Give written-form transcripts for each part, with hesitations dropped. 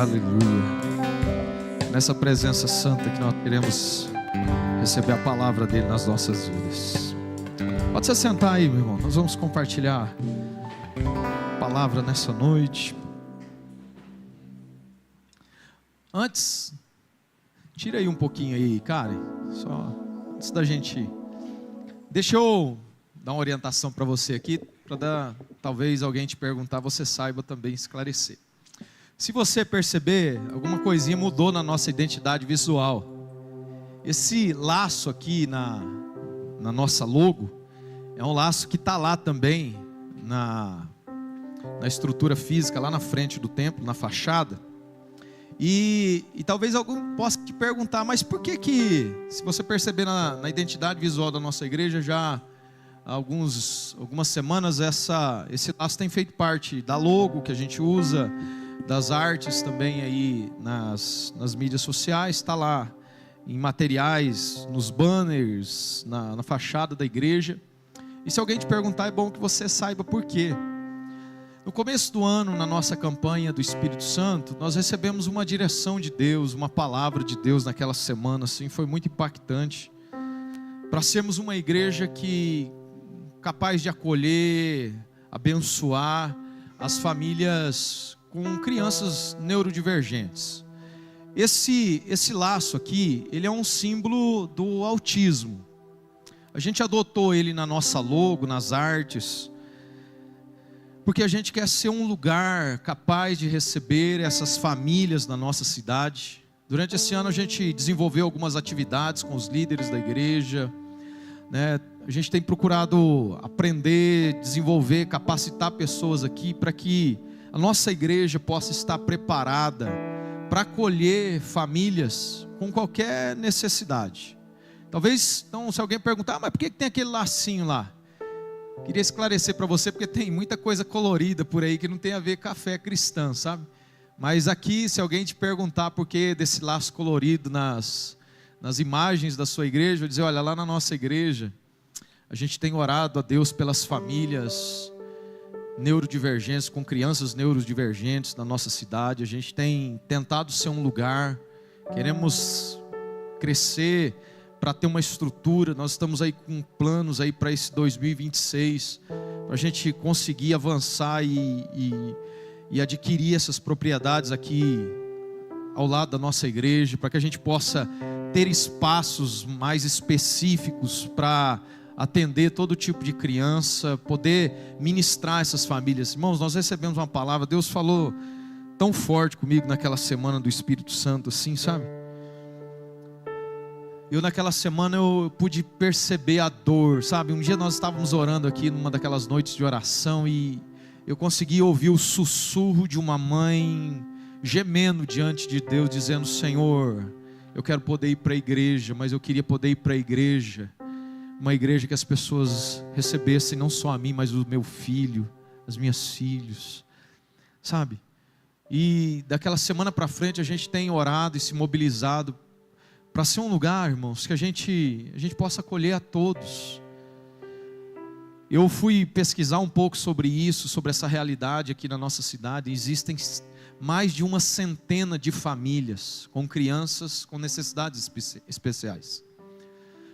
Aleluia. Nessa presença santa que nós queremos receber a palavra dele nas nossas vidas. Pode se sentar aí, meu irmão. Nós vamos compartilhar a palavra nessa noite. Antes, tira aí um pouquinho aí, Karen. Só antes da gente... Deixa eu dar uma orientação para você aqui, para talvez alguém te perguntar, você saiba também esclarecer. Se você perceber, alguma coisinha mudou na nossa identidade visual. Esse laço aqui na nossa logo, é um laço que está lá também, na estrutura física, lá na frente do templo, na fachada. E talvez alguém possa te perguntar, mas por que, se você perceber na identidade visual da nossa igreja, já há algumas semanas esse laço tem feito parte da logo que a gente usa, das artes também aí nas mídias sociais, está lá em materiais, nos banners, na fachada da igreja. E se alguém te perguntar, é bom que você saiba por quê. No começo do ano, na nossa campanha do Espírito Santo, nós recebemos uma direção de Deus, uma palavra de Deus naquela semana, assim, foi muito impactante, para sermos uma igreja capaz de acolher, abençoar as famílias com crianças neurodivergentes. Esse laço aqui, ele é um símbolo do autismo. A gente adotou ele na nossa logo, nas artes, porque a gente quer ser um lugar capaz de receber essas famílias na nossa cidade. Durante esse ano a gente desenvolveu algumas atividades com os líderes da igreja, né? A gente tem procurado aprender, desenvolver, capacitar pessoas aqui para que a nossa igreja possa estar preparada para acolher famílias com qualquer necessidade. Talvez, então, se alguém perguntar, mas por que tem aquele lacinho lá? Queria esclarecer para você, porque tem muita coisa colorida por aí que não tem a ver com a fé cristã, sabe? Mas aqui, se alguém te perguntar por que desse laço colorido nas imagens da sua igreja, eu vou dizer, olha, lá na nossa igreja, a gente tem orado a Deus pelas famílias neurodivergentes, com crianças neurodivergentes na nossa cidade. A gente tem tentado ser um lugar, queremos crescer para ter uma estrutura. Nós estamos aí com planos aí para esse 2026, para a gente conseguir avançar e adquirir essas propriedades aqui ao lado da nossa igreja, para que a gente possa ter espaços mais específicos para atender todo tipo de criança, poder ministrar essas famílias. Irmãos, nós recebemos uma palavra, Deus falou tão forte comigo naquela semana do Espírito Santo, assim, sabe? Naquela semana eu pude perceber a dor, sabe? Um dia nós estávamos orando aqui numa daquelas noites de oração e eu consegui ouvir o sussurro de uma mãe gemendo diante de Deus, dizendo, Senhor, eu quero poder ir para a igreja, mas eu queria poder ir para a igreja, uma igreja que as pessoas recebessem não só a mim, mas o meu filho, as minhas filhos, sabe? E daquela semana para frente a gente tem orado e se mobilizado para ser um lugar, irmãos, que a gente possa acolher a todos. Eu fui pesquisar um pouco sobre isso, sobre essa realidade aqui na nossa cidade. Existem mais de 100 de famílias com crianças com necessidades especiais.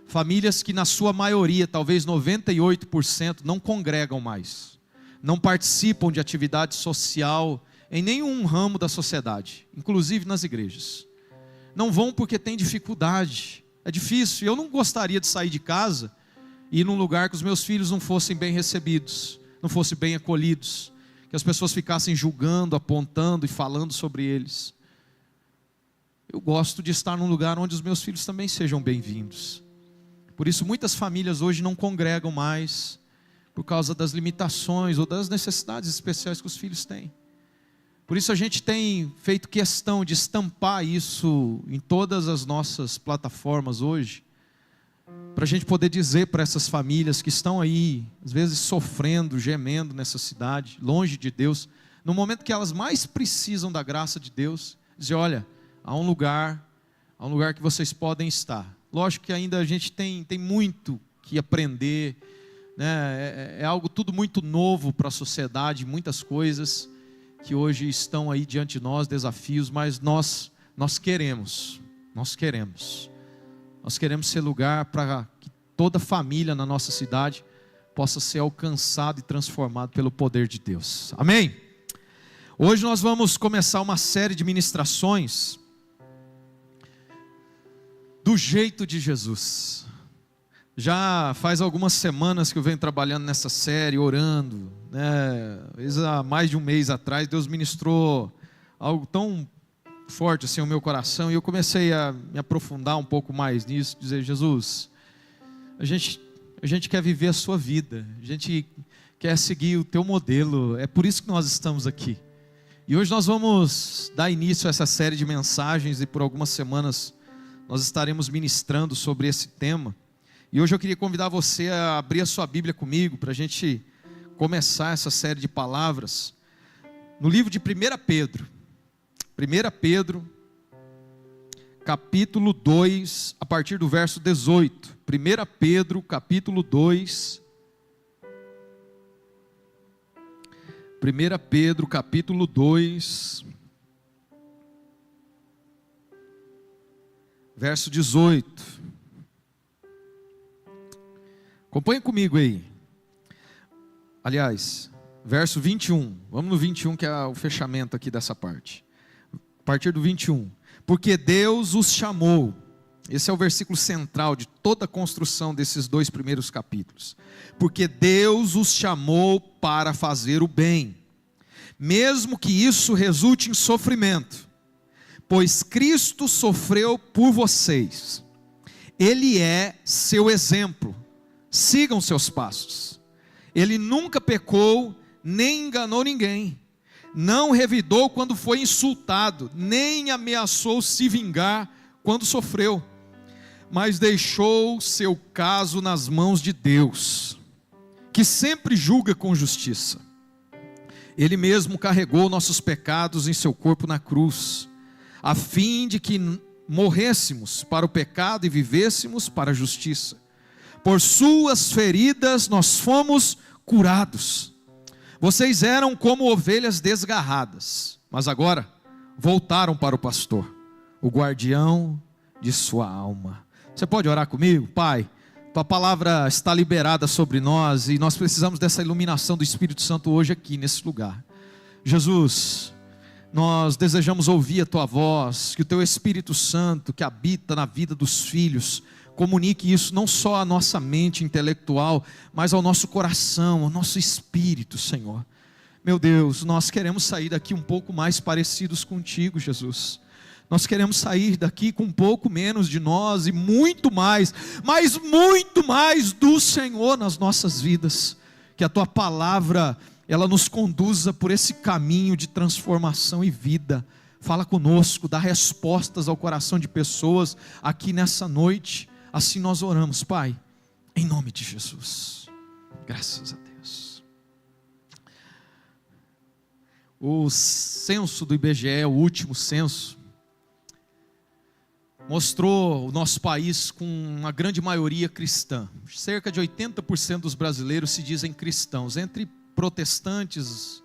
Famílias que na sua maioria, talvez 98%, não congregam mais. Não participam de atividade social em nenhum ramo da sociedade, inclusive nas igrejas. Não vão porque tem dificuldade, é difícil. Eu não gostaria de sair de casa e ir num lugar que os meus filhos não fossem bem recebidos, não fossem bem acolhidos, que as pessoas ficassem julgando, apontando e falando sobre eles. Eu gosto de estar num lugar onde os meus filhos também sejam bem-vindos. Por isso muitas famílias hoje não congregam mais, por causa das limitações ou das necessidades especiais que os filhos têm. Por isso a gente tem feito questão de estampar isso em todas as nossas plataformas hoje, para a gente poder dizer para essas famílias que estão aí, às vezes sofrendo, gemendo nessa cidade, longe de Deus, no momento que elas mais precisam da graça de Deus, dizer, olha, há um lugar que vocês podem estar. Lógico que ainda a gente tem muito que aprender, né? É algo tudo muito novo para a sociedade, muitas coisas que hoje estão aí diante de nós, desafios, mas nós queremos ser lugar para que toda família na nossa cidade possa ser alcançada e transformada pelo poder de Deus. Amém? Hoje nós vamos começar uma série de ministrações do jeito de Jesus. Já faz algumas semanas que eu venho trabalhando nessa série, orando, né? Há mais de um mês atrás, Deus ministrou algo tão forte assim ao meu coração, e eu comecei a me aprofundar um pouco mais nisso, dizer: Jesus, a gente quer viver a sua vida, a gente quer seguir o teu modelo, é por isso que nós estamos aqui. E hoje nós vamos dar início a essa série de mensagens, e por algumas semanas nós estaremos ministrando sobre esse tema. E hoje eu queria convidar você a abrir a sua Bíblia comigo, para a gente começar essa série de palavras, no livro de 1 Pedro. 1 Pedro, capítulo 2, a partir do verso 18. 1 Pedro, capítulo 2. 1 Pedro, capítulo 2, verso 18. Acompanhe comigo aí. Aliás, verso 21. Vamos no 21, que é o fechamento aqui dessa parte. A partir do 21. Porque Deus os chamou. Esse é o versículo central de toda a construção desses dois primeiros capítulos. Porque Deus os chamou para fazer o bem, mesmo que isso resulte em sofrimento. Pois Cristo sofreu por vocês. Ele é seu exemplo. Sigam seus passos. Ele nunca pecou, nem enganou ninguém. Não revidou quando foi insultado, nem ameaçou se vingar quando sofreu. Mas deixou seu caso nas mãos de Deus, que sempre julga com justiça. Ele mesmo carregou nossos pecados em seu corpo na cruz, a fim de que morrêssemos para o pecado e vivêssemos para a justiça. Por suas feridas nós fomos curados. Vocês eram como ovelhas desgarradas, mas agora voltaram para o pastor, o guardião de sua alma. Você pode orar comigo? Pai, tua palavra está liberada sobre nós, e nós precisamos dessa iluminação do Espírito Santo hoje aqui nesse lugar. Jesus, nós desejamos ouvir a tua voz, que o teu Espírito Santo, que habita na vida dos filhos, comunique isso não só à nossa mente intelectual, mas ao nosso coração, ao nosso espírito, Senhor. Meu Deus, nós queremos sair daqui um pouco mais parecidos contigo, Jesus. Nós queremos sair daqui com um pouco menos de nós e muito mais, mas muito mais do Senhor nas nossas vidas. Que a tua palavra, ela nos conduza por esse caminho de transformação e vida. Fala conosco, dá respostas ao coração de pessoas aqui nessa noite. Assim nós oramos, Pai, em nome de Jesus. Graças a Deus. O censo do IBGE, o último censo, mostrou o nosso país com uma grande maioria cristã. Cerca de 80% dos brasileiros se dizem cristãos, entre protestantes,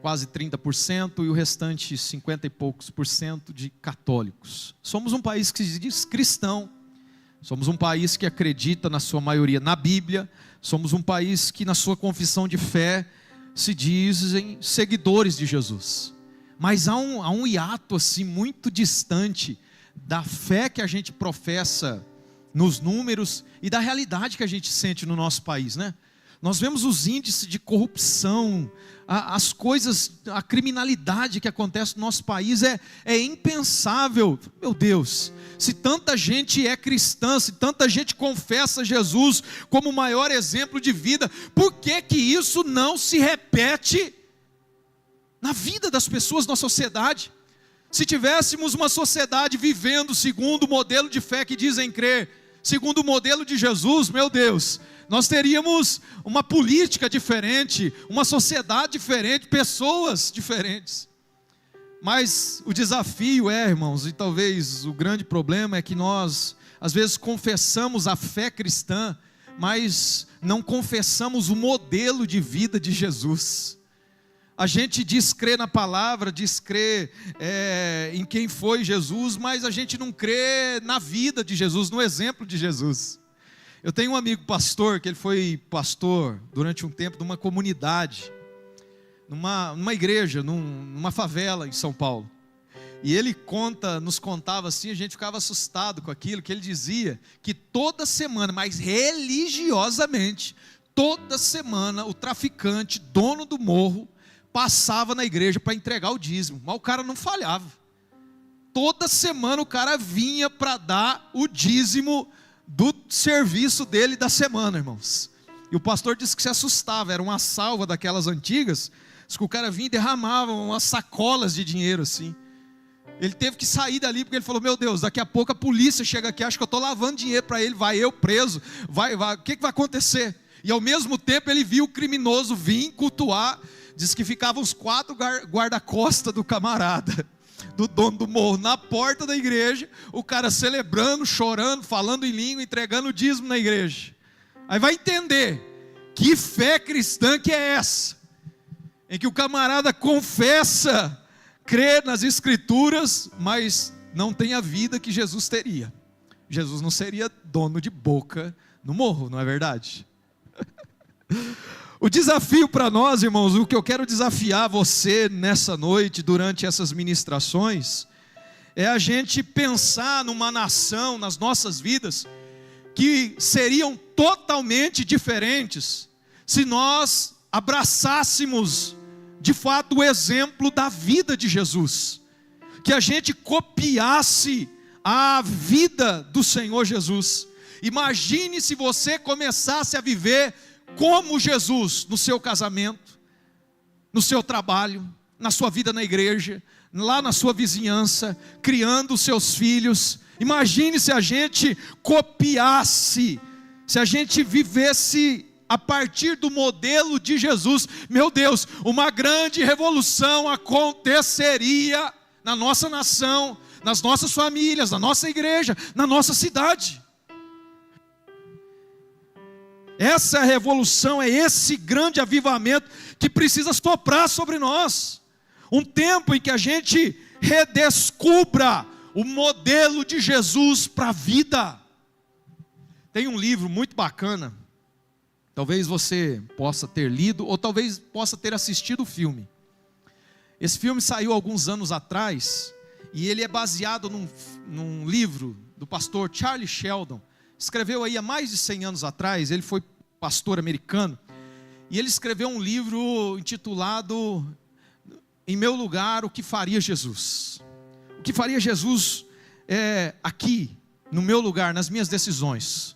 quase 30%, e o restante 50 e poucos por cento de católicos. Somos um país que se diz cristão. Somos um país que acredita na sua maioria na Bíblia. Somos um país que na sua confissão de fé se dizem seguidores de Jesus. Mas há um hiato assim muito distante da fé que a gente professa nos números e da realidade que a gente sente no nosso país, né? Nós vemos os índices de corrupção, as coisas, a criminalidade que acontece no nosso país é impensável. Meu Deus, se tanta gente é cristã, se tanta gente confessa Jesus como o maior exemplo de vida, por que que isso não se repete na vida das pessoas na sociedade? Se tivéssemos uma sociedade vivendo segundo o modelo de fé que dizem crer, segundo o modelo de Jesus, meu Deus, nós teríamos uma política diferente, uma sociedade diferente, pessoas diferentes. Mas o desafio irmãos, e talvez o grande problema é que nós, às vezes, confessamos a fé cristã, mas não confessamos o modelo de vida de Jesus. A gente diz crer na palavra, diz crer em quem foi Jesus, mas a gente não crê na vida de Jesus, no exemplo de Jesus. Eu tenho um amigo pastor, que ele foi pastor durante um tempo numa comunidade, numa igreja, numa favela em São Paulo. E ele nos contava assim, a gente ficava assustado com aquilo, que ele dizia que toda semana, mas religiosamente, toda semana o traficante, dono do morro, passava na igreja para entregar o dízimo, mas o cara não falhava. Toda semana o cara vinha para dar o dízimo do serviço dele da semana, irmãos. E o pastor disse que se assustava, era uma salva daquelas antigas, que o cara vinha e derramava umas sacolas de dinheiro assim. Ele teve que sair dali, porque ele falou, meu Deus, daqui a pouco a polícia chega aqui, acho que eu estou lavando dinheiro para ele, vai eu preso, o que vai acontecer? E ao mesmo tempo ele viu o criminoso vir cultuar, diz que ficavam os 4 guarda-costas do camarada, do dono do morro, na porta da igreja, o cara celebrando, chorando, falando em língua, entregando o dízimo na igreja. Aí vai entender, que fé cristã que é essa? Em que o camarada confessa, crê nas escrituras, mas não tem a vida que Jesus teria. Jesus não seria dono de boca no morro, não é verdade? O desafio para nós, irmãos, o que eu quero desafiar você nessa noite, durante essas ministrações, é a gente pensar numa nação, nas nossas vidas, que seriam totalmente diferentes, se nós abraçássemos de fato o exemplo da vida de Jesus, que a gente copiasse a vida do Senhor Jesus. Imagine se você começasse a viver como Jesus, no seu casamento, no seu trabalho, na sua vida na igreja, lá na sua vizinhança, criando os seus filhos. Imagine se a gente copiasse, se a gente vivesse a partir do modelo de Jesus. Meu Deus, uma grande revolução aconteceria na nossa nação, nas nossas famílias, na nossa igreja, na nossa cidade. Essa revolução, é esse grande avivamento que precisa soprar sobre nós. Um tempo em que a gente redescubra o modelo de Jesus para a vida. Tem um livro muito bacana, talvez você possa ter lido, ou talvez possa ter assistido o filme. Esse filme saiu alguns anos atrás, e ele é baseado num livro do pastor Charlie Sheldon. Escreveu aí há mais de 100 anos atrás, ele foi pastor americano, e ele escreveu um livro intitulado Em Meu Lugar, O que Faria Jesus? O que faria Jesus aqui, no meu lugar, nas minhas decisões?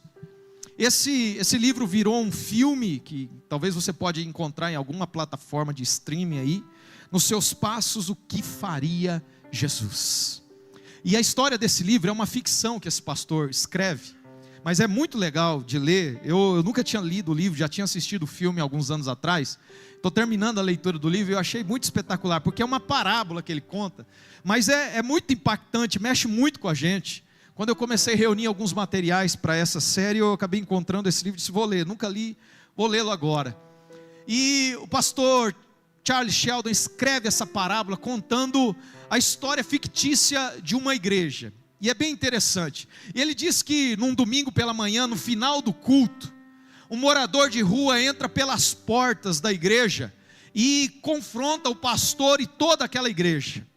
Esse livro virou um filme, que talvez você pode encontrar em alguma plataforma de streaming aí, Nos Seus Passos, O que Faria Jesus? E a história desse livro é uma ficção que esse pastor escreve, mas é muito legal de ler. Eu nunca tinha lido o livro, já tinha assistido o filme alguns anos atrás. Estou terminando a leitura do livro e eu achei muito espetacular, porque é uma parábola que ele conta, mas é muito impactante, mexe muito com a gente. Quando eu comecei a reunir alguns materiais para essa série, eu acabei encontrando esse livro e disse, vou ler, nunca li, vou lê-lo agora. E o pastor Charlie Sheldon escreve essa parábola contando a história fictícia de uma igreja. E é bem interessante. E ele diz que num domingo pela manhã, no final do culto, um morador de rua entra pelas portas da igreja e confronta o pastor e toda aquela igreja.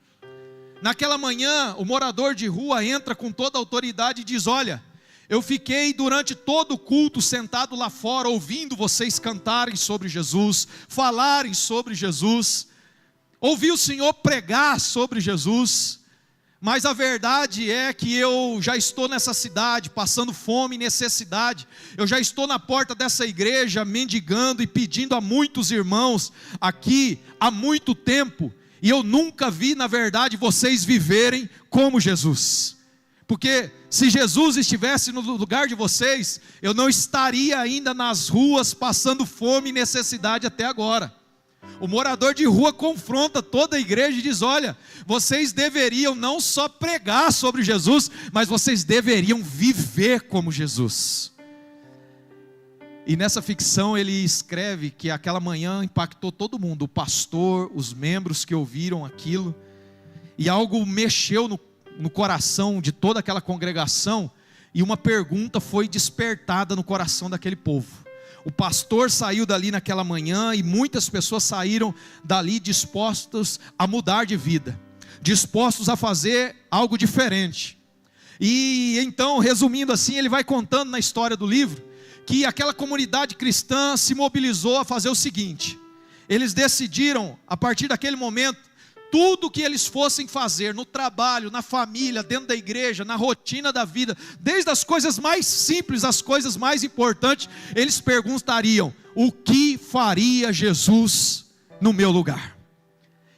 Naquela manhã, o morador de rua entra com toda a autoridade e diz, olha, eu fiquei durante todo o culto sentado lá fora, ouvindo vocês cantarem sobre Jesus, falarem sobre Jesus, ouvi o Senhor pregar sobre Jesus, mas a verdade é que eu já estou nessa cidade, passando fome e necessidade, eu já estou na porta dessa igreja, mendigando e pedindo a muitos irmãos aqui, há muito tempo, e eu nunca vi, na verdade, vocês viverem como Jesus. Porque se Jesus estivesse no lugar de vocês, eu não estaria ainda nas ruas passando fome e necessidade até agora. O morador de rua confronta toda a igreja e diz, olha, vocês deveriam não só pregar sobre Jesus, mas vocês deveriam viver como Jesus. E nessa ficção ele escreve que aquela manhã impactou todo mundo, o pastor, os membros que ouviram aquilo, e algo mexeu no coração de toda aquela congregação, e uma pergunta foi despertada no coração daquele povo. O pastor saiu dali naquela manhã, e muitas pessoas saíram dali dispostos a mudar de vida, dispostos a fazer algo diferente. E então, resumindo assim, ele vai contando na história do livro, que aquela comunidade cristã se mobilizou a fazer o seguinte: eles decidiram, a partir daquele momento, tudo que eles fossem fazer, no trabalho, na família, dentro da igreja, na rotina da vida, desde as coisas mais simples às coisas mais importantes, eles perguntariam: o que faria Jesus no meu lugar?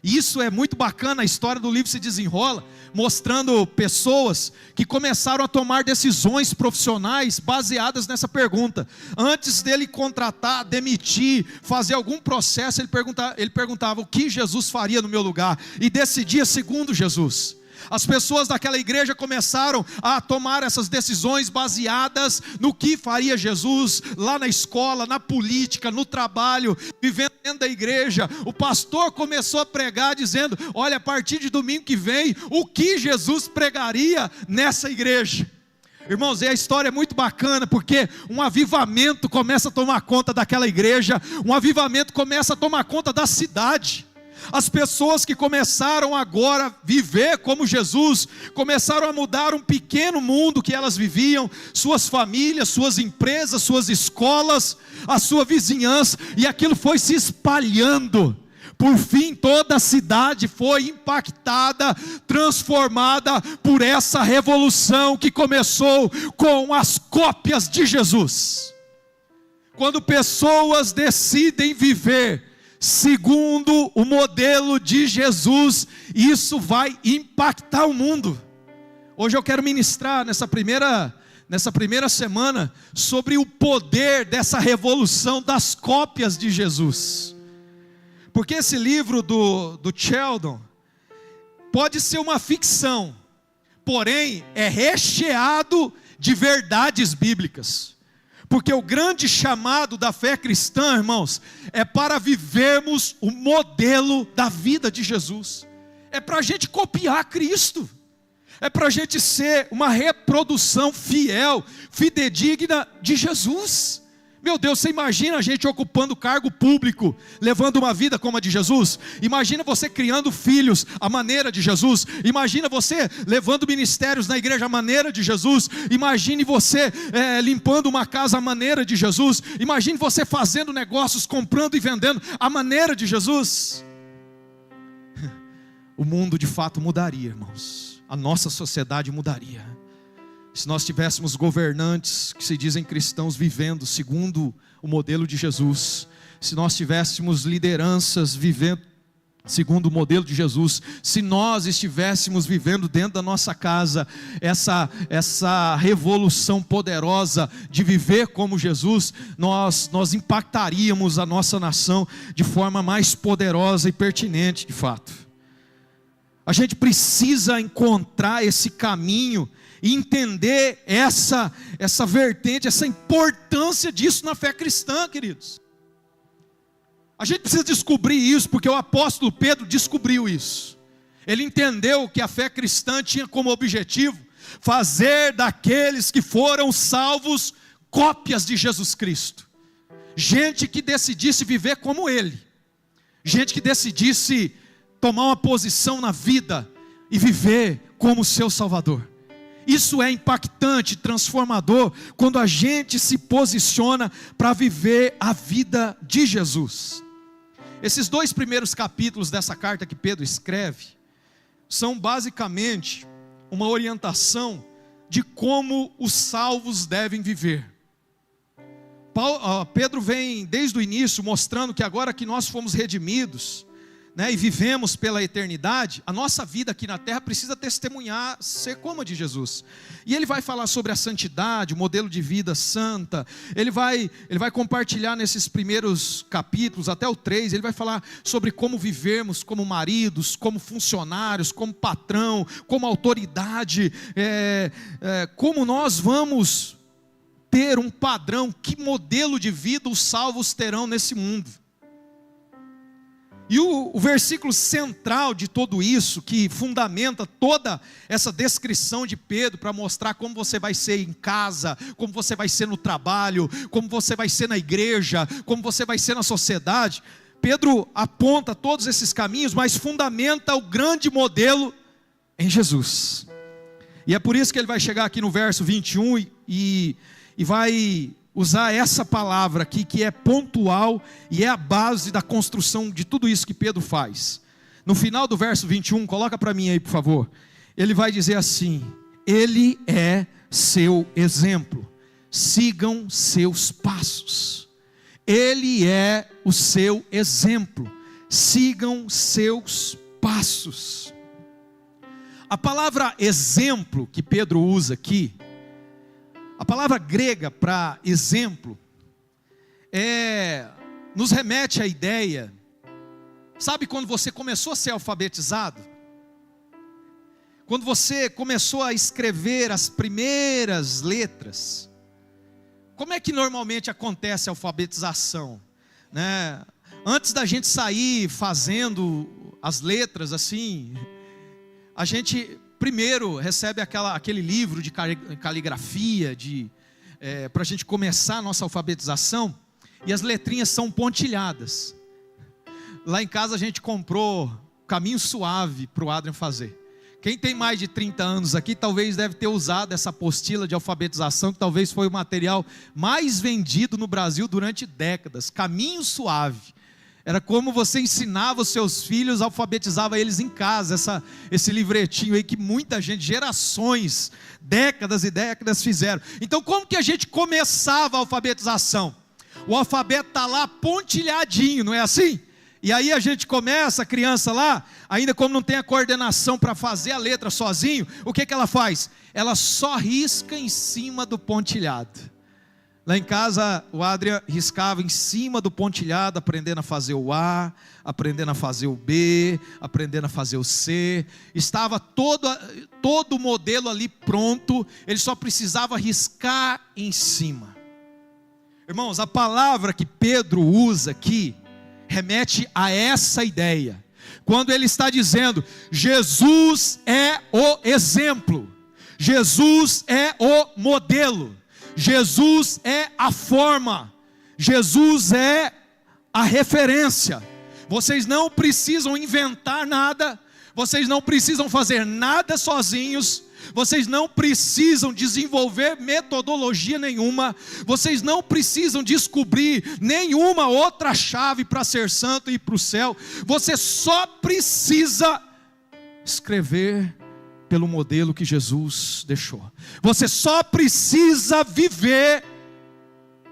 Isso é muito bacana, a história do livro se desenrola, mostrando pessoas que começaram a tomar decisões profissionais baseadas nessa pergunta. Antes dele contratar, demitir, fazer algum processo, ele perguntava: o que Jesus faria no meu lugar? E decidia segundo Jesus. As pessoas daquela igreja começaram a tomar essas decisões baseadas no que faria Jesus lá na escola, na política, no trabalho, vivendo dentro da igreja. O pastor começou a pregar dizendo: olha, a partir de domingo que vem, o que Jesus pregaria nessa igreja? Irmãos, e a história é muito bacana, porque um avivamento começa a tomar conta daquela igreja, um avivamento começa a tomar conta da cidade. As pessoas que começaram agora a viver como Jesus, começaram a mudar um pequeno mundo que elas viviam, suas famílias, suas empresas, suas escolas, a sua vizinhança, e aquilo foi se espalhando. Por fim, toda a cidade foi impactada, transformada por essa revolução que começou com as cópias de Jesus. Quando pessoas decidem viver segundo o modelo de Jesus, isso vai impactar o mundo. Hoje eu quero ministrar nessa primeira semana sobre o poder dessa revolução das cópias de Jesus. Porque esse livro do Sheldon pode ser uma ficção, porém é recheado de verdades bíblicas. Porque o grande chamado da fé cristã, irmãos, é para vivermos o modelo da vida de Jesus. É para a gente copiar Cristo. É para a gente ser uma reprodução fiel, fidedigna de Jesus. Meu Deus, você imagina a gente ocupando cargo público, levando uma vida como a de Jesus? Imagina você criando filhos à maneira de Jesus. Imagina você levando ministérios na igreja à maneira de Jesus. Imagine você limpando uma casa à maneira de Jesus. Imagine você fazendo negócios, comprando e vendendo à maneira de Jesus. O mundo de fato mudaria, irmãos. A nossa sociedade mudaria. Se nós tivéssemos governantes que se dizem cristãos vivendo segundo o modelo de Jesus, se nós tivéssemos lideranças vivendo segundo o modelo de Jesus, se nós estivéssemos vivendo dentro da nossa casa essa revolução poderosa de viver como Jesus, nós impactaríamos a nossa nação de forma mais poderosa e pertinente, de fato. A gente precisa encontrar esse caminho e entender essa vertente, essa importância disso na fé cristã, queridos. A gente precisa descobrir isso, porque o apóstolo Pedro descobriu isso. Ele entendeu que a fé cristã tinha como objetivo fazer daqueles que foram salvos cópias de Jesus Cristo. Gente que decidisse viver como Ele. Gente que decidisse tomar uma posição na vida e viver como seu Salvador. Isso é impactante, transformador, quando a gente se posiciona para viver a vida de Jesus. Esses 2 primeiros capítulos dessa carta que Pedro escreve, são basicamente uma orientação de como os salvos devem viver. Pedro vem desde o início mostrando que agora que nós fomos redimidos, e vivemos pela eternidade, a nossa vida aqui na terra precisa testemunhar, ser como a de Jesus. E ele vai falar sobre a santidade, o modelo de vida santa. Ele vai compartilhar nesses primeiros capítulos, até o 3, ele vai falar sobre como vivermos como maridos, como funcionários, como patrão, como autoridade, como nós vamos ter um padrão, que modelo de vida os salvos terão nesse mundo. E o versículo central de tudo isso, que fundamenta toda essa descrição de Pedro, para mostrar como você vai ser em casa, como você vai ser no trabalho, como você vai ser na igreja, como você vai ser na sociedade. Pedro aponta todos esses caminhos, mas fundamenta o grande modelo em Jesus. E é por isso que ele vai chegar aqui no verso 21 e vai usar essa palavra aqui, que é pontual e é a base da construção de tudo isso que Pedro faz. No final do verso 21, coloca para mim aí, por favor. Ele vai dizer assim: ele é seu exemplo, sigam seus passos. Ele é o seu exemplo, sigam seus passos. A palavra exemplo que Pedro usa aqui, a palavra grega para exemplo, nos remete à ideia, sabe quando você começou a ser alfabetizado? Quando você começou a escrever as primeiras letras, como é que normalmente acontece a alfabetização? Né? Antes da gente sair fazendo as letras assim, a gente primeiro recebe aquele livro de caligrafia, para a gente começar a nossa alfabetização, e as letrinhas são pontilhadas. Lá em casa a gente comprou Caminho Suave para o Adrian fazer. Quem tem mais de 30 anos aqui, talvez deve ter usado essa apostila de alfabetização, que talvez foi o material mais vendido no Brasil durante décadas. Caminho Suave. Era como você ensinava os seus filhos, alfabetizava eles em casa, esse livretinho aí que muita gente, gerações, décadas e décadas fizeram. Então como que a gente começava a alfabetização? O alfabeto está lá pontilhadinho, não é assim? E aí a gente começa, a criança lá, ainda como não tem a coordenação para fazer a letra sozinho, o que ela faz? Ela só risca em cima do pontilhado. Lá em casa, o Adrian riscava em cima do pontilhado, aprendendo a fazer o A, aprendendo a fazer o B, aprendendo a fazer o C. Estava todo o modelo ali pronto, ele só precisava riscar em cima. Irmãos, a palavra que Pedro usa aqui, remete a essa ideia. Quando ele está dizendo, Jesus é o exemplo, Jesus é o modelo, Jesus é a forma, Jesus é a referência. Vocês não precisam inventar nada, vocês não precisam fazer nada sozinhos, vocês não precisam desenvolver metodologia nenhuma, vocês não precisam descobrir nenhuma outra chave para ser santo e ir para o céu. Você só precisa escrever pelo modelo que Jesus deixou. Você só precisa viver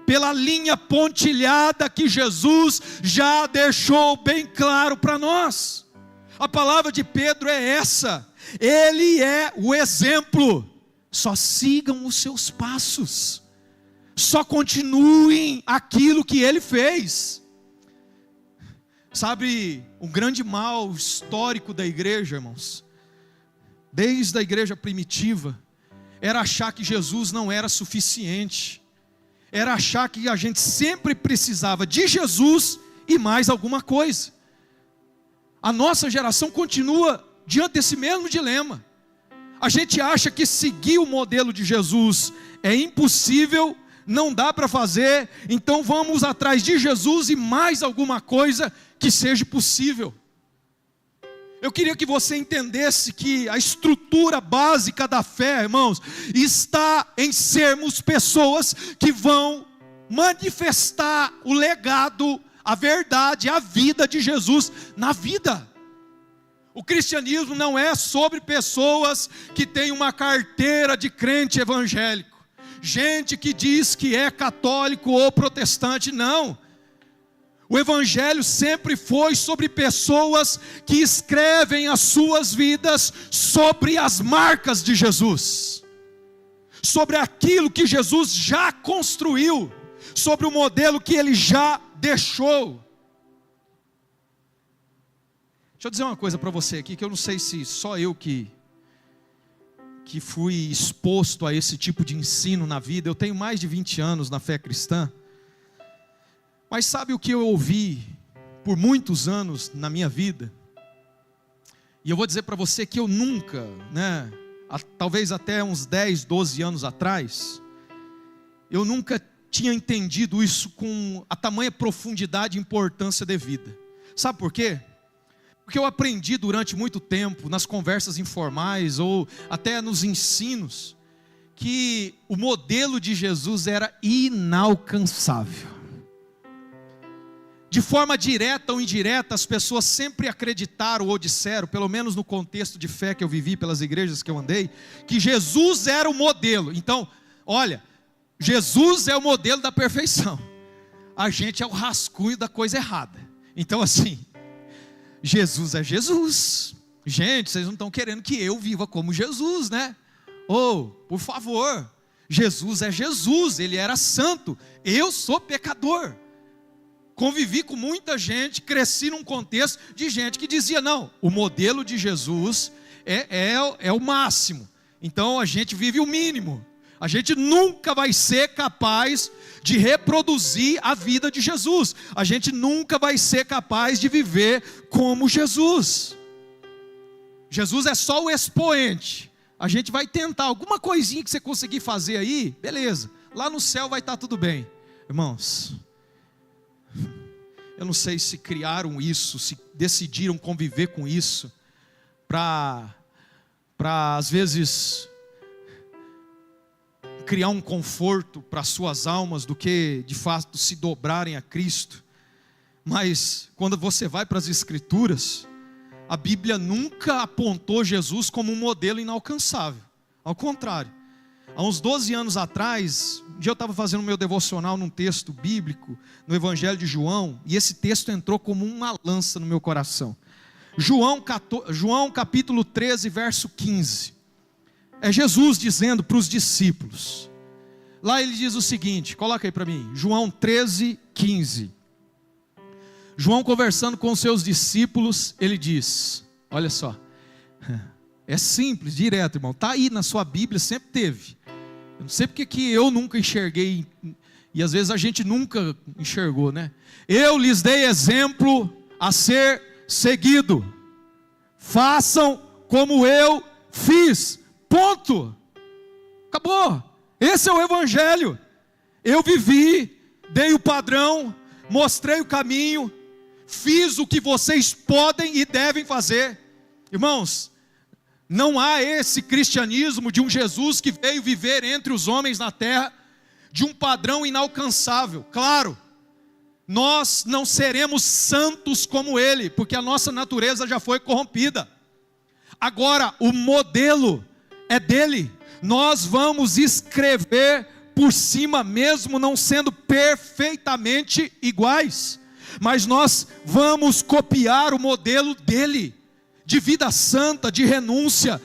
pela linha pontilhada que Jesus já deixou bem claro para nós. A palavra de Pedro é essa: ele é o exemplo. Só sigam os seus passos, só continuem aquilo que ele fez. Sabe, um grande mal histórico da igreja, irmãos, desde a igreja primitiva, era achar que Jesus não era suficiente, era achar que a gente sempre precisava de Jesus e mais alguma coisa. A nossa geração continua diante desse mesmo dilema. A gente acha que seguir o modelo de Jesus é impossível, não dá para fazer, então vamos atrás de Jesus e mais alguma coisa que seja possível. Eu queria que você entendesse que a estrutura básica da fé, irmãos, está em sermos pessoas que vão manifestar o legado, a verdade, a vida de Jesus na vida. O cristianismo não é sobre pessoas que têm uma carteira de crente evangélico, gente que diz que é católico ou protestante, não. O evangelho sempre foi sobre pessoas que escrevem as suas vidas sobre as marcas de Jesus, sobre aquilo que Jesus já construiu, sobre o modelo que ele já deixou. Deixa eu dizer uma coisa para você aqui, que eu não sei se só eu que que fui exposto a esse tipo de ensino na vida. Eu tenho mais de 20 anos na fé cristã. Mas sabe o que eu ouvi por muitos anos na minha vida? E eu vou dizer para você que eu nunca, talvez até uns 10, 12 anos atrás, eu nunca tinha entendido isso com a tamanha profundidade e importância devida. Sabe por quê? Porque eu aprendi durante muito tempo, nas conversas informais ou até nos ensinos, que o modelo de Jesus era inalcançável. De forma direta ou indireta, as pessoas sempre acreditaram ou disseram, pelo menos no contexto de fé que eu vivi, pelas igrejas que eu andei, que Jesus era o modelo. Então, olha, Jesus é o modelo da perfeição, a gente é o rascunho da coisa errada. Então assim, Jesus é Jesus. Gente, vocês não estão querendo que eu viva como Jesus, né? Por favor, Jesus é Jesus, Ele era santo, eu sou pecador. Convivi com muita gente, cresci num contexto de gente que dizia, não, o modelo de Jesus é o máximo, então a gente vive o mínimo. A gente nunca vai ser capaz de reproduzir a vida de Jesus. A gente nunca vai ser capaz de viver como Jesus. Jesus é só o expoente. A gente vai tentar alguma coisinha que você conseguir fazer aí, beleza. Lá no céu vai estar tudo bem. Irmãos, eu não sei se criaram isso, se decidiram conviver com isso, para às vezes criar um conforto para suas almas, do que de fato se dobrarem a Cristo. Mas quando você vai para as Escrituras, a Bíblia nunca apontou Jesus como um modelo inalcançável. Ao contrário, há uns 12 anos atrás, um dia eu estava fazendo o meu devocional num texto bíblico, no Evangelho de João, e esse texto entrou como uma lança no meu coração. João capítulo 13, verso 15. É Jesus dizendo para os discípulos. Lá ele diz o seguinte, coloca aí para mim, João 13, 15. João conversando com os seus discípulos, ele diz, olha só, é simples, direto, irmão, está aí na sua Bíblia, sempre teve. Eu não sei porque que eu nunca enxerguei, e às vezes a gente nunca enxergou, né? Eu lhes dei exemplo a ser seguido, façam como eu fiz. Ponto. Acabou. Esse é o Evangelho. Eu vivi, dei o padrão, mostrei o caminho, fiz o que vocês podem e devem fazer. Irmãos, não há esse cristianismo de um Jesus que veio viver entre os homens na terra, de um padrão inalcançável. Claro, nós não seremos santos como Ele, porque a nossa natureza já foi corrompida. Agora, o modelo é dele. Nós vamos escrever por cima, mesmo não sendo perfeitamente iguais, mas nós vamos copiar o modelo dele, de vida santa, de renúncia,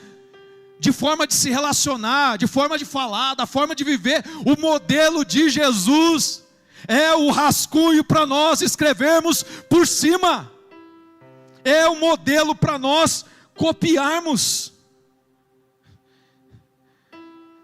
de forma de se relacionar, de forma de falar, da forma de viver. O modelo de Jesus é o rascunho para nós escrevermos por cima, é o modelo para nós copiarmos.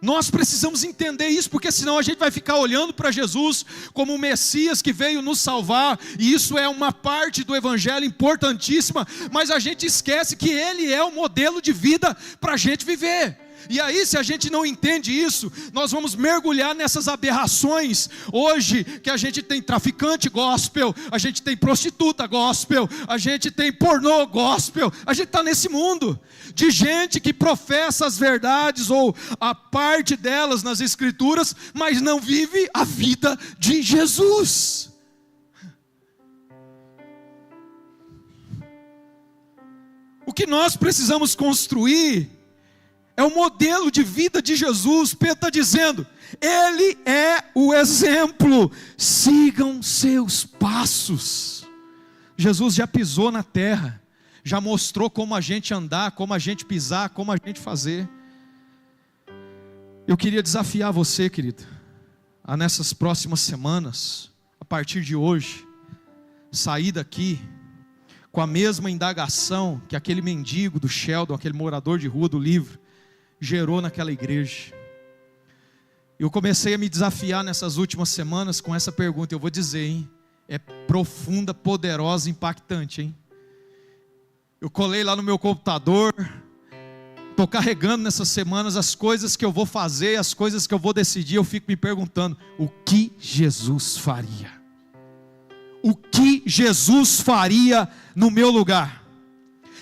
Nós precisamos entender isso, porque senão a gente vai ficar olhando para Jesus como o Messias que veio nos salvar, e isso é uma parte do Evangelho importantíssima, mas a gente esquece que Ele é o modelo de vida para a gente viver. E aí, se a gente não entende isso, nós vamos mergulhar nessas aberrações. Hoje, que a gente tem traficante gospel, a gente tem prostituta gospel, a gente tem pornô gospel, a gente está nesse mundo de gente que professa as verdades, ou a parte delas nas Escrituras, mas não vive a vida de Jesus. O que nós precisamos construir é o modelo de vida de Jesus. Pedro está dizendo, Ele é o exemplo, sigam seus passos. Jesus já pisou na terra, já mostrou como a gente andar, como a gente pisar, como a gente fazer. Eu queria desafiar você, querido, a nessas próximas semanas, a partir de hoje, sair daqui com a mesma indagação que aquele mendigo do Sheldon, aquele morador de rua do livro, gerou naquela igreja. Eu comecei a me desafiar nessas últimas semanas com essa pergunta. Eu vou dizer, hein? É profunda, poderosa, impactante, hein? Eu colei lá no meu computador. Estou carregando nessas semanas as coisas que eu vou fazer, as coisas que eu vou decidir. Eu fico me perguntando, o que Jesus faria? O que Jesus faria no meu lugar?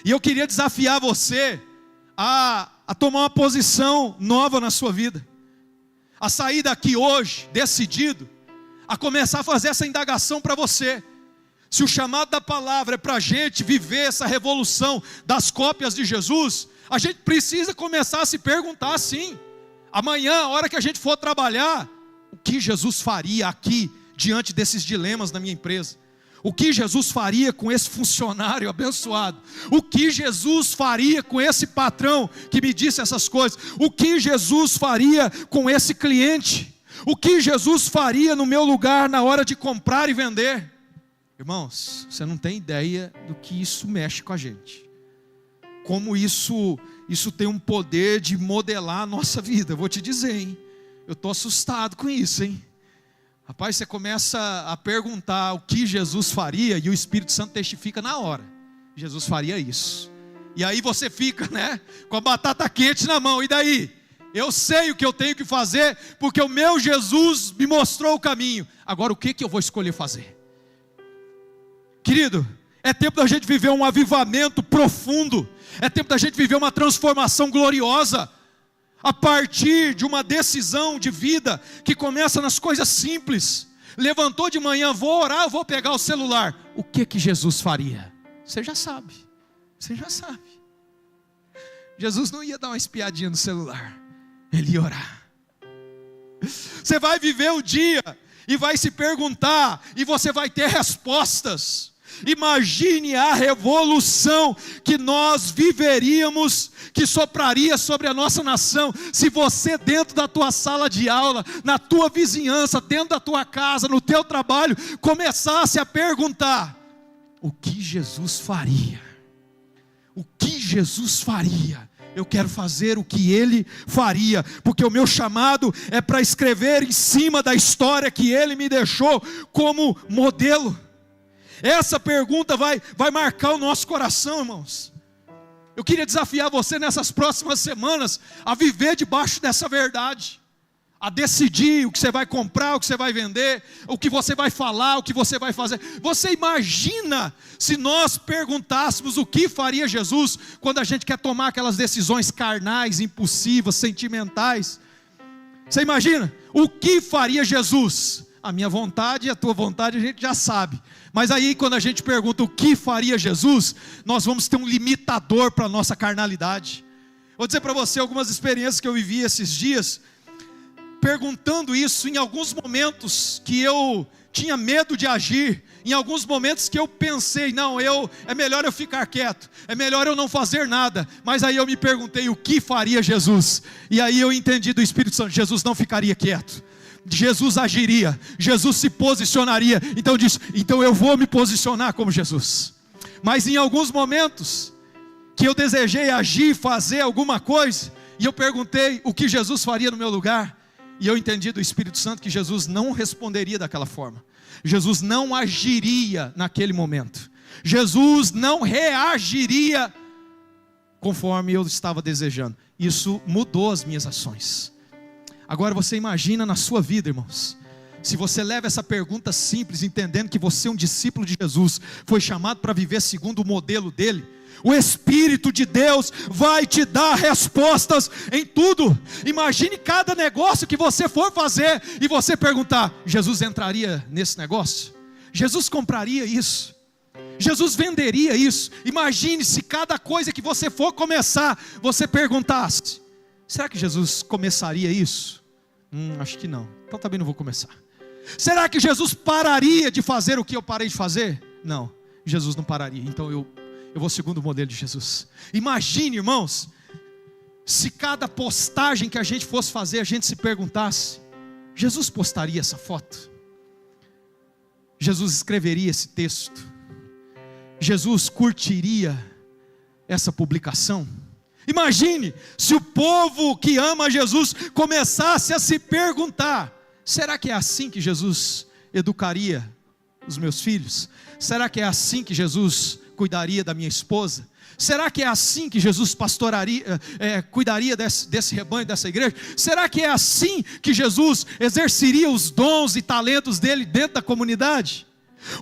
E eu queria desafiar você a tomar uma posição nova na sua vida, a sair daqui hoje decidido, a começar a fazer essa indagação para você. Se o chamado da palavra é para a gente viver essa revolução das cópias de Jesus, a gente precisa começar a se perguntar assim: amanhã, a hora que a gente for trabalhar, o que Jesus faria aqui, diante desses dilemas na minha empresa? O que Jesus faria com esse funcionário abençoado? O que Jesus faria com esse patrão que me disse essas coisas? O que Jesus faria com esse cliente? O que Jesus faria no meu lugar na hora de comprar e vender? Irmãos, você não tem ideia do que isso mexe com a gente. Como isso tem um poder de modelar a nossa vida. Eu vou te dizer, hein? Eu estou assustado com isso, hein? Rapaz, você começa a perguntar o que Jesus faria, e o Espírito Santo testifica na hora: Jesus faria isso. E aí você fica, né, com a batata quente na mão. E daí? Eu sei o que eu tenho que fazer, porque o meu Jesus me mostrou o caminho. Agora o que eu vou escolher fazer? Querido, é tempo da gente viver um avivamento profundo. É tempo da gente viver uma transformação gloriosa, a partir de uma decisão de vida que começa nas coisas simples. Levantou de manhã, vou orar, vou pegar o celular. O que Jesus faria? Você já sabe. Você já sabe. Jesus não ia dar uma espiadinha no celular. Ele ia orar. Você vai viver o dia e vai se perguntar, e você vai ter respostas. Imagine a revolução que nós viveríamos, que sopraria sobre a nossa nação, se você dentro da tua sala de aula, na tua vizinhança, dentro da tua casa, no teu trabalho, começasse a perguntar: o que Jesus faria? O que Jesus faria? Eu quero fazer o que Ele faria, porque o meu chamado é para escrever em cima da história que Ele me deixou como modelo. Essa pergunta vai marcar o nosso coração, irmãos. Eu queria desafiar você nessas próximas semanas a viver debaixo dessa verdade, a decidir o que você vai comprar, o que você vai vender, o que você vai falar, o que você vai fazer. Você imagina se nós perguntássemos o que faria Jesus quando a gente quer tomar aquelas decisões carnais, impulsivas, sentimentais? Você imagina? O que faria Jesus? A minha vontade e a tua vontade a gente já sabe. Mas aí quando a gente pergunta o que faria Jesus, nós vamos ter um limitador para a nossa carnalidade. Vou dizer para você algumas experiências que eu vivi esses dias, perguntando isso em alguns momentos que eu tinha medo de agir, em alguns momentos que eu pensei, não, é melhor eu ficar quieto, é melhor eu não fazer nada. Mas aí eu me perguntei o que faria Jesus, e aí eu entendi do Espírito Santo: Jesus não ficaria quieto, Jesus agiria, Jesus se posicionaria. Então eu vou me posicionar como Jesus. Mas em alguns momentos que eu desejei agir, fazer alguma coisa, e eu perguntei o que Jesus faria no meu lugar, e eu entendi do Espírito Santo que Jesus não responderia daquela forma. Jesus não agiria naquele momento. Jesus não reagiria conforme eu estava desejando. Isso mudou as minhas ações. Agora você imagina na sua vida, irmãos, se você leva essa pergunta simples, entendendo que você é um discípulo de Jesus, foi chamado para viver segundo o modelo dele. O Espírito de Deus vai te dar respostas em tudo. Imagine cada negócio que você for fazer e você perguntar: Jesus entraria nesse negócio? Jesus compraria isso? Jesus venderia isso? Imagine se cada coisa que você for começar, você perguntasse: será que Jesus começaria isso? Acho que não. Então também não vou começar. Será que Jesus pararia de fazer o que eu parei de fazer? Não, Jesus não pararia. Então eu vou segundo o modelo de Jesus. Imagine, irmãos, se cada postagem que a gente fosse fazer, a gente se perguntasse: Jesus postaria essa foto? Jesus escreveria esse texto? Jesus curtiria essa publicação? Imagine se o povo que ama Jesus começasse a se perguntar: será que é assim que Jesus educaria os meus filhos? Será que é assim que Jesus cuidaria da minha esposa? Será que é assim que Jesus cuidaria desse rebanho, dessa igreja? Será que é assim que Jesus exerceria os dons e talentos dele dentro da comunidade?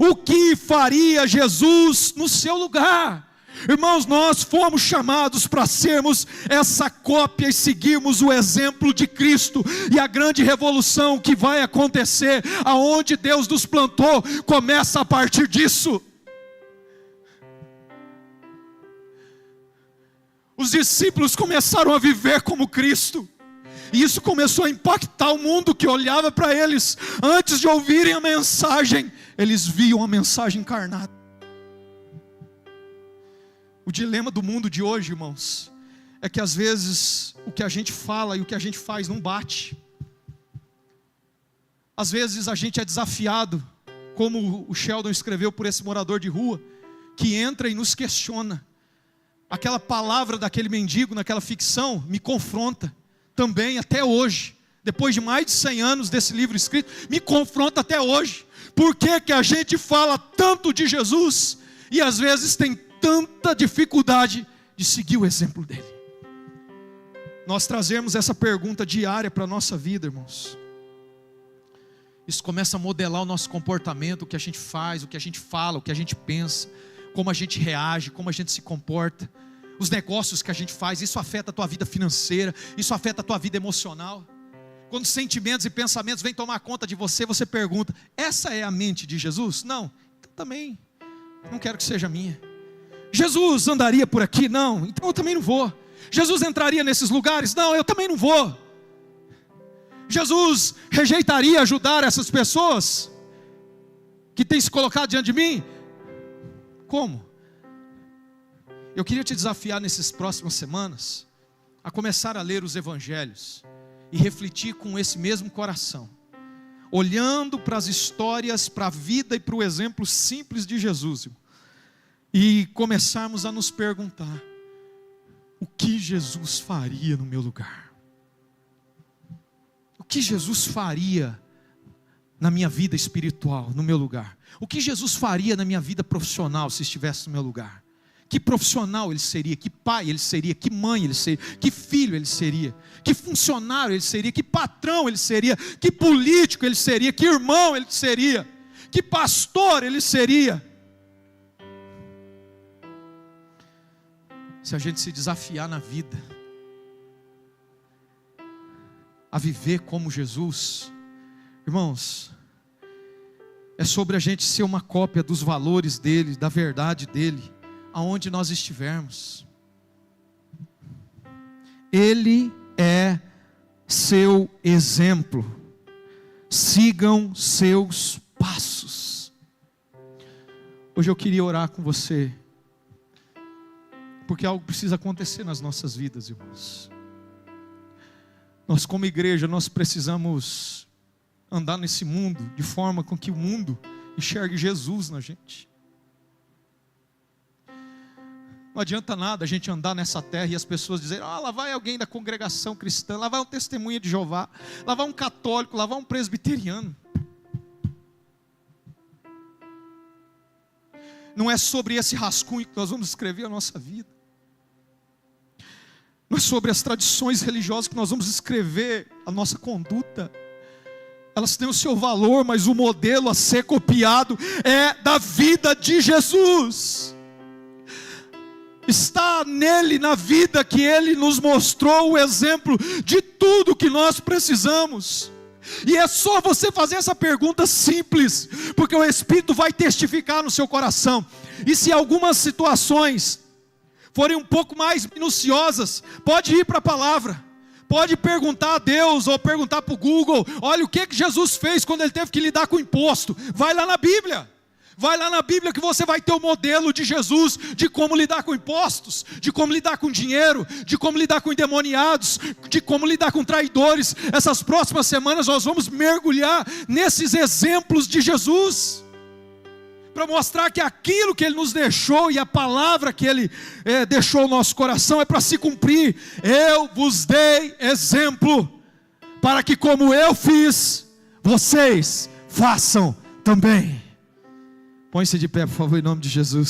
O que faria Jesus no seu lugar? Irmãos, nós fomos chamados para sermos essa cópia e seguirmos o exemplo de Cristo. E a grande revolução que vai acontecer, aonde Deus nos plantou, começa a partir disso. Os discípulos começaram a viver como Cristo. E isso começou a impactar o mundo que olhava para eles. Antes de ouvirem a mensagem, eles viam a mensagem encarnada. O dilema do mundo de hoje, irmãos, é que às vezes o que a gente fala e o que a gente faz não bate. Às vezes a gente é desafiado, como o Sheldon escreveu por esse morador de rua, que entra e nos questiona. Aquela palavra daquele mendigo naquela ficção me confronta também até hoje. Depois de mais de 100 anos desse livro escrito, me confronta até hoje. Por que que a gente fala tanto de Jesus e às vezes tem tanta dificuldade de seguir o exemplo dele? Nós trazemos essa pergunta diária para a nossa vida, irmãos. Isso começa a modelar o nosso comportamento, o que a gente faz, o que a gente fala, o que a gente pensa, como a gente reage, como a gente se comporta, os negócios que a gente faz. Isso afeta a tua vida financeira, isso afeta a tua vida emocional. Quando sentimentos e pensamentos vêm tomar conta de você, você pergunta: essa é a mente de Jesus? Não, então também não quero que seja minha. Jesus andaria por aqui? Não, então eu também não vou. Jesus entraria nesses lugares? Não, eu também não vou. Jesus rejeitaria ajudar essas pessoas que têm se colocado diante de mim? Como? Eu queria te desafiar nessas próximas semanas a começar a ler os evangelhos e refletir com esse mesmo coração, olhando para as histórias, para a vida e para o exemplo simples de Jesus, e começarmos a nos perguntar: o que Jesus faria no meu lugar? O que Jesus faria na minha vida espiritual, no meu lugar? O que Jesus faria na minha vida profissional se estivesse no meu lugar? Que profissional ele seria? Que pai ele seria? Que mãe ele seria? Que filho ele seria? Que funcionário ele seria? Que patrão ele seria? Que político ele seria? Que irmão ele seria? Que pastor ele seria? Se a gente se desafiar na vida a viver como Jesus, irmãos, é sobre a gente ser uma cópia dos valores dele, da verdade dele, aonde nós estivermos. Ele é seu exemplo. Sigam seus passos. Hoje eu queria orar com você, porque algo precisa acontecer nas nossas vidas, irmãos. Nós como igreja, nós precisamos andar nesse mundo de forma com que o mundo enxergue Jesus na gente. Não adianta nada a gente andar nessa terra e as pessoas dizerem: lá vai alguém da congregação cristã, lá vai um testemunha de Jeová, lá vai um católico, lá vai um presbiteriano. Não é sobre esse rascunho que nós vamos escrever a nossa vida. Não é sobre as tradições religiosas que nós vamos escrever a nossa conduta. Elas têm o seu valor, mas o modelo a ser copiado é da vida de Jesus. Está nele, na vida que ele nos mostrou, o exemplo de tudo que nós precisamos. E é só você fazer essa pergunta simples, porque o Espírito vai testificar no seu coração. E se algumas situações forem um pouco mais minuciosas, pode ir para a palavra, pode perguntar a Deus, ou perguntar para o Google: olha, o que Jesus fez quando ele teve que lidar com o imposto? Vai lá na Bíblia. Vai lá na Bíblia que você vai ter o modelo de Jesus, de como lidar com impostos, de como lidar com dinheiro, de como lidar com endemoniados, de como lidar com traidores. Essas próximas semanas nós vamos mergulhar nesses exemplos de Jesus. para mostrar que aquilo que Ele nos deixou e a palavra que Ele deixou no nosso coração é para se cumprir. Eu vos dei exemplo, para que como eu fiz, vocês façam também. Põe-se de pé, por favor, em nome de Jesus.